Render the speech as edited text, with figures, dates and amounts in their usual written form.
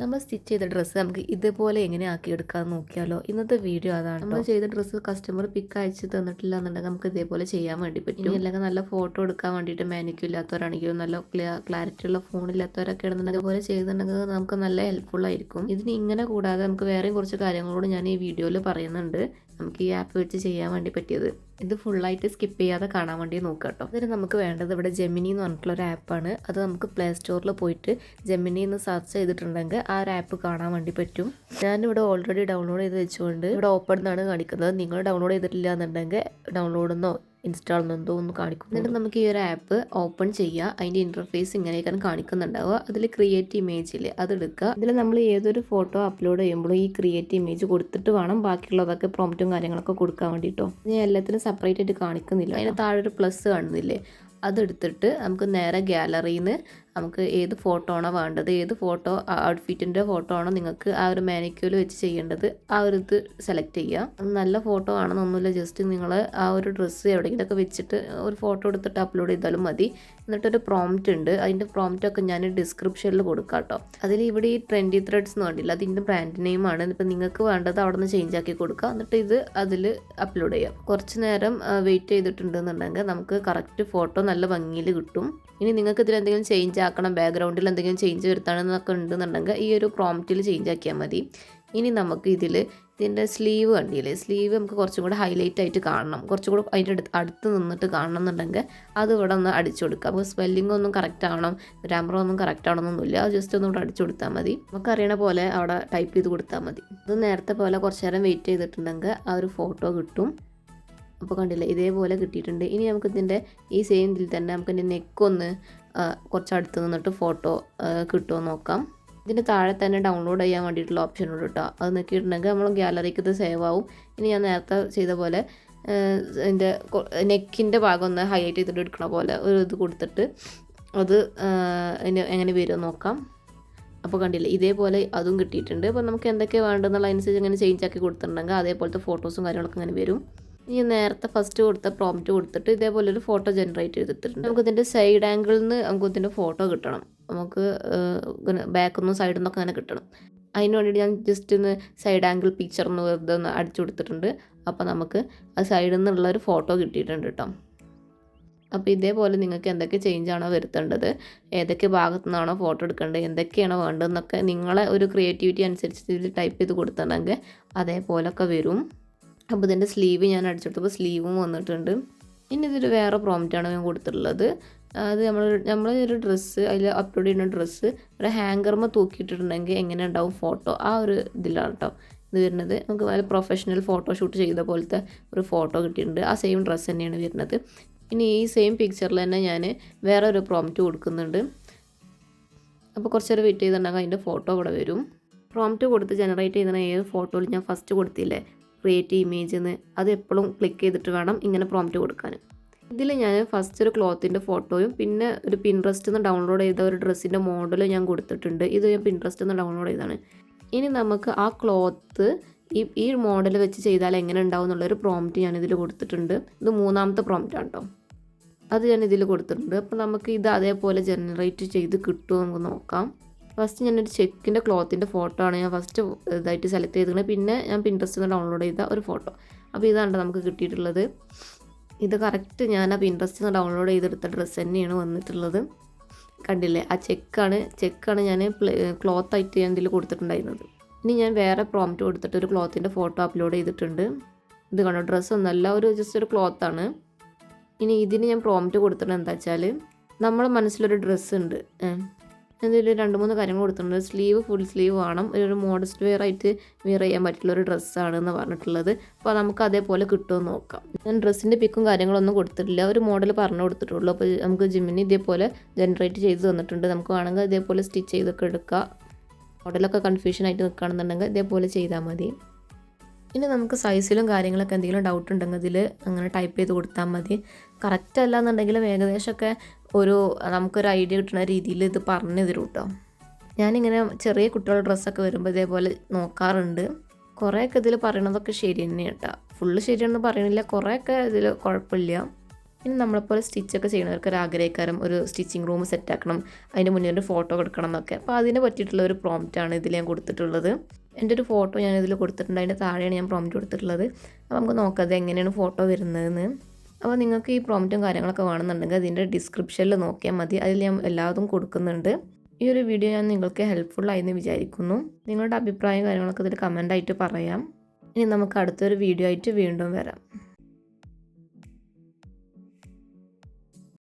നമ്മൾ സ്റ്റിച്ച് ചെയ്ത ഡ്രസ്സ് നമുക്ക് ഇതുപോലെ എങ്ങനെ ആക്കിയെടുക്കാമെന്ന് നോക്കിയാലോ. ഇന്നത്തെ വീഡിയോ അതാണ്. നമ്മൾ ചെയ്ത ഡ്രസ്സ് കസ്റ്റമർ പിക്ക് അയച്ച് തന്നിട്ടില്ല എന്നുണ്ടെങ്കിൽ നമുക്ക് ഇതേപോലെ ചെയ്യാൻ വേണ്ടി പറ്റും. അല്ലെങ്കിൽ നല്ല ഫോട്ടോ എടുക്കാൻ വേണ്ടിയിട്ട് മാനിക്യൂ ഇല്ലാത്തവരാണെങ്കിലും നല്ല ക്ലാരിറ്റി ഉള്ള ഫോണില്ലാത്തവരൊക്കെ ആണെന്നുണ്ടെങ്കിൽ അതുപോലെ ചെയ്തിട്ടുണ്ടെങ്കിൽ നമുക്ക് നല്ല ഹെൽപ്ഫുൾ ആയിരിക്കും. ഇതിന് ഇങ്ങനെ കൂടാതെ നമുക്ക് വേറെയും കുറച്ച് കാര്യങ്ങളോട് ഞാൻ ഈ വീഡിയോയിൽ പറയുന്നുണ്ട്. നമുക്ക് ഈ ആപ്പ് വെച്ച് ചെയ്യാൻ വേണ്ടി പറ്റിയത് ഇത് ഫുള്ളായിട്ട് സ്കിപ്പ് ചെയ്യാതെ കാണാൻ വേണ്ടി നോക്കുക കേട്ടോ. ഇതിന് നമുക്ക് വേണ്ടത് ഇവിടെ ജെമിനി എന്ന് പറഞ്ഞിട്ടുള്ള ഒരു ആപ്പാണ്. അത് നമുക്ക് പ്ലേ സ്റ്റോറിൽ പോയിട്ട് ജെമിനി എന്ന് സെർച്ച് ചെയ്തിട്ടുണ്ടെങ്കിൽ ആ ഒരു ആപ്പ് കാണാൻ വേണ്ടി പറ്റും. ഞാനിവിടെ ഓൾറെഡി ഡൗൺലോഡ് ചെയ്ത് വെച്ചുകൊണ്ട് ഇവിടെ ഓപ്പൺ എന്നാണ് കാണിക്കുന്നത്. നിങ്ങൾ ഡൗൺലോഡ് ചെയ്തിട്ടില്ല എന്നുണ്ടെങ്കിൽ ഡൗൺലോഡ് എന്നോ ഇൻസ്റ്റാൾ എന്തോ ഒന്ന് കാണിക്കും. എന്നിട്ട് നമുക്ക് ഈ ഒരു ആപ്പ് ഓപ്പൺ ചെയ്യുക. അതിൻ്റെ ഇൻ്റർഫേസ് ഇങ്ങനെയൊക്കെയാണ് കാണിക്കുന്നുണ്ടാവുക. അതിൽ ക്രിയേറ്റ് ഇമേജിൽ അതെടുക്കുക. ഇതിൽ നമ്മൾ ഏതൊരു ഫോട്ടോ അപ്ലോഡ് ചെയ്യുമ്പോഴും ഈ ക്രിയേറ്റ് ഇമേജ് കൊടുത്തിട്ട് വേണം ബാക്കിയുള്ളതൊക്കെ പ്രോംപ്റ്റും കാര്യങ്ങളൊക്കെ കൊടുക്കാൻ വേണ്ടിയിട്ടോ. ഞാൻ എല്ലാത്തിനും സെപ്പറേറ്റ് ആയിട്ട് കാണിക്കുന്നില്ല. അതിന് താഴെ ഒരു പ്ലസ് കാണുന്നില്ലേ, അതെടുത്തിട്ട് നമുക്ക് നേരെ ഗാലറിയിൽ നിന്ന് നമുക്ക് ഏത് ഫോട്ടോ ആണോ വേണ്ടത്, ഏത് ഫോട്ടോ ഔട്ട്ഫിറ്റിൻ്റെ ഫോട്ടോ ആണോ നിങ്ങൾക്ക് ആ ഒരു മാനിക്യൂരിൽ വെച്ച് ചെയ്യേണ്ടത്, ആ ഒരു ഇത് സെലക്ട് ചെയ്യുക. നല്ല ഫോട്ടോ ആണെന്നൊന്നുമില്ല, ജസ്റ്റ് നിങ്ങൾ ആ ഒരു ഡ്രസ്സ് എവിടെയെങ്കിലുമൊക്കെ വെച്ചിട്ട് ഒരു ഫോട്ടോ എടുത്തിട്ട് അപ്ലോഡ് ചെയ്താലും മതി. എന്നിട്ടൊരു പ്രോംപ്റ്റ് ഉണ്ട്. അതിൻ്റെ പ്രോംപ്റ്റൊക്കെ ഞാൻ ഡിസ്ക്രിപ്ഷനിൽ കൊടുക്കാം കേട്ടോ. അതിൽ ഇവിടെ ഈ ട്രെൻഡി ത്രെഡ്സ് എന്ന് വേണ്ടിയില്ല, അതിൻ്റെ ബ്രാൻഡ് നെയിമാണ്. ഇപ്പം നിങ്ങൾക്ക് വേണ്ടത് അവിടെ നിന്ന് ചേഞ്ച് ആക്കി കൊടുക്കുക. എന്നിട്ട് ഇത് അതിൽ അപ്ലോഡ് ചെയ്യാം. കുറച്ച് നേരം വെയിറ്റ് ചെയ്തിട്ടുണ്ടെന്നുണ്ടെങ്കിൽ നമുക്ക് കറക്റ്റ് ഫോട്ടോ നല്ല ഭംഗിയിൽ കിട്ടും. ഇനി നിങ്ങൾക്ക് ഇതിൽ എന്തെങ്കിലും ചേഞ്ച് ആക്കണം, ബാക്ക്ഗ്രൗണ്ടിൽ എന്തെങ്കിലും ചേഞ്ച് വരുത്താണെന്നൊക്കെ ഉണ്ടെന്നുണ്ടെങ്കിൽ ഈ ഒരു പ്രോംപ്റ്റിൽ ചേഞ്ച് ആക്കിയാൽ മതി. ഇനി നമുക്ക് ഇതിൻ്റെ സ്ലീവ് കണ്ടില്ലേ, സ്ലീവ് നമുക്ക് കുറച്ചും കൂടെ ഹൈലൈറ്റ് ആയിട്ട് കാണണം, കുറച്ചും കൂടെ അതിൻ്റെ അടുത്ത് നിന്നിട്ട് കാണണം എന്നുണ്ടെങ്കിൽ അത് ഇവിടെ ഒന്ന് അടിച്ചു കൊടുക്കുക. അപ്പോൾ സ്പെല്ലിംഗ് ഒന്നും കറക്റ്റ് ആവണം, ഗ്രാമർ ഒന്നും കറക്റ്റ് ആവണമെന്നൊന്നുമില്ല, അത് ജസ്റ്റ് ഒന്നും കൂടെ അടിച്ചു കൊടുത്താൽ മതി. നമുക്ക് അറിയണ പോലെ അവിടെ ടൈപ്പ് ചെയ്ത് കൊടുത്താൽ മതി. അത് നേരത്തെ പോലെ കുറച്ച് നേരം വെയിറ്റ് ചെയ്തിട്ടുണ്ടെങ്കിൽ ആ ഒരു ഫോട്ടോ കിട്ടും. അപ്പോൾ കണ്ടില്ലേ, ഇതേപോലെ കിട്ടിയിട്ടുണ്ട്. ഇനി നമുക്ക് ഇതിൻ്റെ ഈ സെയിം ഇതിൽ തന്നെ നമുക്ക് ഇതിൻ്റെ നെക്കൊന്ന് കുറച്ച് അടുത്ത് നിന്നിട്ട് ഫോട്ടോ കിട്ടുമോ നോക്കാം. ഇതിൻ്റെ താഴെ തന്നെ ഡൗൺലോഡ് ചെയ്യാൻ വേണ്ടിയിട്ടുള്ള ഓപ്ഷൻ ഉണ്ട് കേട്ടോ. അത് നോക്കിയിട്ടുണ്ടെങ്കിൽ നമ്മൾ ഗാലറിക്ക് ഇത് സേവ് ആവും. ഇനി ഞാൻ നേരത്തെ ചെയ്ത പോലെ ഇതിൻ്റെ നെക്കിൻ്റെ ഭാഗം ഒന്ന് ഹൈലൈറ്റ് ചെയ്തിട്ട് എടുക്കണ പോലെ ഒരു ഇത് കൊടുത്തിട്ട് അത് എങ്ങനെ വരുമോ നോക്കാം. അപ്പോൾ കണ്ടില്ലേ, ഇതേപോലെ അതും കിട്ടിയിട്ടുണ്ട്. അപ്പോൾ നമുക്ക് എന്തൊക്കെ വേണ്ടതെന്നുള്ള അനുസരിച്ച് ഇങ്ങനെ ചേഞ്ച് ആക്കി കൊടുത്തിട്ടുണ്ടെങ്കിൽ അതേപോലത്തെ ഫോട്ടോസും കാര്യങ്ങളൊക്കെ ഇങ്ങനെ വരും. ഇനി നേരത്തെ ഫസ്റ്റ് കൊടുത്ത പ്രോംപ്റ്റ് കൊടുത്തിട്ട് ഇതേപോലെ ഒരു ഫോട്ടോ ജനറേറ്റ് ചെയ്തിട്ടുണ്ട്. നമുക്ക് ഇതിൻ്റെ സൈഡ് ആംഗിളിൽ നിന്ന് നമുക്ക് ഇതിൻ്റെ ഫോട്ടോ കിട്ടണം. നമുക്ക് ബാക്കിൽ നിന്നും സൈഡിൽ നിന്നൊക്കെ അങ്ങനെ കിട്ടണം. അതിന് വേണ്ടിയിട്ട് ഞാൻ ജസ്റ്റ് ഒന്ന് സൈഡ് ആംഗിൾ പിക്ചർ എന്ന് വെറുതെ ഒന്ന് അടിച്ചു കൊടുത്തിട്ടുണ്ട്. അപ്പോൾ നമുക്ക് ആ സൈഡിൽ നിന്നുള്ളൊരു ഫോട്ടോ കിട്ടിയിട്ടുണ്ട് കേട്ടോ. അപ്പോൾ ഇതേപോലെ നിങ്ങൾക്ക് എന്തൊക്കെ ചേഞ്ചാണോ വരുത്തേണ്ടത്, ഏതൊക്കെ ഭാഗത്തു നിന്നാണോ ഫോട്ടോ എടുക്കേണ്ടത്, എന്തൊക്കെയാണോ വേണ്ടതെന്നൊക്കെ നിങ്ങളെ ഒരു ക്രിയേറ്റിവിറ്റി അനുസരിച്ച് ഇതിൽ ടൈപ്പ് ചെയ്ത് കൊടുത്തിട്ടുണ്ടെങ്കിൽ അതേപോലൊക്കെ വരും. അപ്പോൾ ഇതിൻ്റെ സ്ലീവ് ഞാൻ അടിച്ചെടുത്തപ്പോൾ സ്ലീവും വന്നിട്ടുണ്ട്. ഇനി ഇതൊരു വേറെ പ്രോംപ്റ്റാണ് ഞാൻ കൊടുത്തിട്ടുള്ളത്. അത് നമ്മളൊരു ഡ്രസ്സ് അതിൽ അപ്ലോഡ് ചെയ്യുന്ന ഡ്രസ്സ് ഒരു ഹാങ്കർമ തൂക്കിയിട്ടിട്ടുണ്ടെങ്കിൽ എങ്ങനെ ഉണ്ടാവും ഫോട്ടോ, ആ ഒരു ഇതിലാണ് കേട്ടോ ഇത് വരുന്നത്. നമുക്ക് നല്ല പ്രൊഫഷണൽ ഫോട്ടോഷൂട്ട് ചെയ്ത പോലത്തെ ഒരു ഫോട്ടോ കിട്ടിയിട്ടുണ്ട്. ആ സെയിം ഡ്രസ്സ് തന്നെയാണ് വരുന്നത്. ഇനി ഈ സെയിം പിക്ചറിൽ തന്നെ ഞാൻ വേറെ ഒരു പ്രോംപ്റ്റ് കൊടുക്കുന്നുണ്ട്. അപ്പോൾ കുറച്ചേരം വെയിറ്റ് ചെയ്തിട്ടുണ്ടെങ്കിൽ അതിൻ്റെ ഫോട്ടോ ഇവിടെ വരും. പ്രോംപ്റ്റ് കൊടുത്ത് ജനറേറ്റ് ചെയ്യുന്ന ഏത് ഫോട്ടോയിൽ ഞാൻ ഫസ്റ്റ് കൊടുത്തില്ലേ ക്രിയേറ്റ് ഇമേജ് എന്ന്, അത് എപ്പോഴും ക്ലിക്ക് ചെയ്തിട്ട് വേണം ഇങ്ങനെ പ്രോംപ്റ്റ് കൊടുക്കാൻ. ഇതിൽ ഞാൻ ഫസ്റ്റ് ഒരു ക്ലോത്തിൻ്റെ ഫോട്ടോയും പിന്നെ ഒരു പിൻട്രസ്റ്റിൽ നിന്ന് ഡൗൺലോഡ് ചെയ്ത ഒരു ഡ്രസ്സിൻ്റെ മോഡലും ഞാൻ കൊടുത്തിട്ടുണ്ട്. ഇത് ഞാൻ പിൻട്രസ്റ്റിൽ നിന്ന് ഡൗൺലോഡ് ചെയ്തതാണ്. ഇനി നമുക്ക് ആ ക്ലോത്ത് ഈ മോഡൽ വെച്ച് ചെയ്താൽ എങ്ങനെ ഉണ്ടാവും എന്നുള്ളൊരു പ്രോംപ്റ്റ് ഞാനിതിൽ കൊടുത്തിട്ടുണ്ട്. ഇത് മൂന്നാമത്തെ പ്രോംപ്റ്റാണ് കേട്ടോ. അത് ഞാൻ ഇതിൽ കൊടുത്തിട്ടുണ്ട്. അപ്പോൾ നമുക്ക് ഇത് അതേപോലെ ജനറേറ്റ് ചെയ്ത് കിട്ടുമോ നമുക്ക് നോക്കാം. ഫസ്റ്റ് ഞാനൊരു ചെക്കിൻ്റെ ക്ലോത്തിൻ്റെ ഫോട്ടോ ആണ് ഞാൻ ഫസ്റ്റ് ഇതായിട്ട് സെലക്ട് ചെയ്തിരിക്കുന്നത്. പിന്നെ ഞാൻ പിൻട്രസ്റ്റിൽ നിന്ന് ഡൗൺലോഡ് ചെയ്ത ഒരു ഫോട്ടോ. അപ്പോൾ ഇതാണ് നമുക്ക് കിട്ടിയിട്ടുള്ളത്. ഇത് കറക്റ്റ് ഞാൻ ആ പിൻട്രസ്റ്റിൽ നിന്ന് ഡൗൺലോഡ് ചെയ്തെടുത്ത ഡ്രസ്സ് തന്നെയാണ് വന്നിട്ടുള്ളത്. കണ്ടില്ലേ, ആ ചെക്കാണ് ഞാൻ ക്ലോത്തായിട്ട് ഞാൻ ഇതിൽ കൊടുത്തിട്ടുണ്ടായിരുന്നത്. ഇനി ഞാൻ വേറെ പ്രോംപ്റ്റ് കൊടുത്തിട്ട് ഒരു ക്ലോത്തിൻ്റെ ഫോട്ടോ അപ്ലോഡ് ചെയ്തിട്ടുണ്ട്. ഇത് കണ്ടോ, ഡ്രസ്സൊന്നല്ല, ജസ്റ്റ് ഒരു ക്ലോത്താണ്. ഇനി ഇതിന് ഞാൻ പ്രോംപ്റ്റ് കൊടുത്തിട്ട് എന്താ വെച്ചാൽ നമ്മളെ മനസ്സിലൊരു ഡ്രസ്സ് ഉണ്ട്. ഇതിൽ 2-3 കാര്യങ്ങൾ കൊടുത്തിട്ടുണ്ട്. സ്ലീവ് ഫുൾ സ്ലീവ് വേണം, ഒരു മോഡസ്റ്റ് വെയർ ആയിട്ട് വെയർ ചെയ്യാൻ പറ്റുള്ള ഒരു ഡ്രസ്സാണെന്ന് പറഞ്ഞിട്ടുള്ളത്. അപ്പോൾ നമുക്ക് അതേപോലെ കിട്ടുമെന്ന് നോക്കാം. ഞാൻ ഡ്രസ്സിൻ്റെ പിക്കും കാര്യങ്ങളൊന്നും കൊടുത്തിട്ടില്ല, ഒരു മോഡൽ പറഞ്ഞു കൊടുത്തിട്ടുള്ളൂ. അപ്പോൾ നമുക്ക് ജിമ്മിന് ഇതേപോലെ ജനറേറ്റ് ചെയ്ത് തന്നിട്ടുണ്ട്. നമുക്ക് വേണമെങ്കിൽ ഇതേപോലെ സ്റ്റിച്ച് ചെയ്തൊക്കെ എടുക്കാം. മോഡലൊക്കെ കൺഫ്യൂഷൻ ആയിട്ട് നിൽക്കുകയാണെന്നുണ്ടെങ്കിൽ ഇതേപോലെ ചെയ്താൽ മതി. ഇനി നമുക്ക് സൈസിലും കാര്യങ്ങളൊക്കെ എന്തെങ്കിലും ഡൗട്ട് ഉണ്ടെങ്കിൽ ഇതിൽ അങ്ങനെ ടൈപ്പ് ചെയ്ത് കൊടുത്താൽ മതി. കറക്റ്റ് അല്ല എന്നുണ്ടെങ്കിലും ഏകദേശമൊക്കെ നമുക്കൊരു ഐഡിയ കിട്ടുന്ന രീതിയിൽ ഇത് പറഞ്ഞു തരും കേട്ടോ. ഞാനിങ്ങനെ ചെറിയ കുട്ടികളുടെ ഡ്രസ്സൊക്കെ വരുമ്പോൾ ഇതേപോലെ നോക്കാറുണ്ട്. കുറേയൊക്കെ ഇതിൽ പറയണതൊക്കെ ശരി തന്നെയാണ് കേട്ടോ. ഫുള്ള് ശരിയാണെന്ന് പറയണില്ല, കുറേയൊക്കെ ഇതിൽ കുഴപ്പമില്ല. ഇനി നമ്മളെപ്പോലെ സ്റ്റിച്ചൊക്കെ ചെയ്യുന്നവർക്ക് ഒരു ആഗ്രഹക്കാരം ഒരു സ്റ്റിച്ചിങ് റൂം സെറ്റാക്കണം, അതിൻ്റെ മുന്നേ ഒരു ഫോട്ടോ എടുക്കണം എന്നൊക്കെ. അപ്പോൾ അതിനെ പറ്റിയിട്ടുള്ള ഒരു പ്രോംപ്റ്റാണ് ഇതിൽ ഞാൻ കൊടുത്തിട്ടുള്ളത്. എൻ്റെ ഒരു ഫോട്ടോ ഞാൻ ഇതിൽ കൊടുത്തിട്ടുണ്ട്, അതിൻ്റെ താഴെയാണ് ഞാൻ പ്രോംപ്റ്റ് കൊടുത്തിട്ടുള്ളത്. അപ്പോൾ നമുക്ക് നോക്കാം അത് എങ്ങനെയാണ് ഫോട്ടോ വരുന്നതെന്ന്. അപ്പോൾ നിങ്ങൾക്ക് ഈ പ്രോംപ്റ്റും കാര്യങ്ങളൊക്കെ വേണമെന്നുണ്ടെങ്കിൽ അതിൻ്റെ ഡിസ്ക്രിപ്ഷനിൽ നോക്കിയാൽ മതി, അതിൽ ഞാൻ എല്ലാതും കൊടുക്കുന്നുണ്ട്. ഈ ഒരു വീഡിയോ ഞാൻ നിങ്ങൾക്ക് ഹെൽപ്ഫുള്ളായി എന്ന് വിചാരിക്കുന്നു. നിങ്ങളുടെ അഭിപ്രായം കാര്യങ്ങളൊക്കെ ഇതിൽ കമൻ്റായിട്ട് പറയാം. ഇനി നമുക്ക് അടുത്തൊരു വീഡിയോ ആയിട്ട് വീണ്ടും വരാം.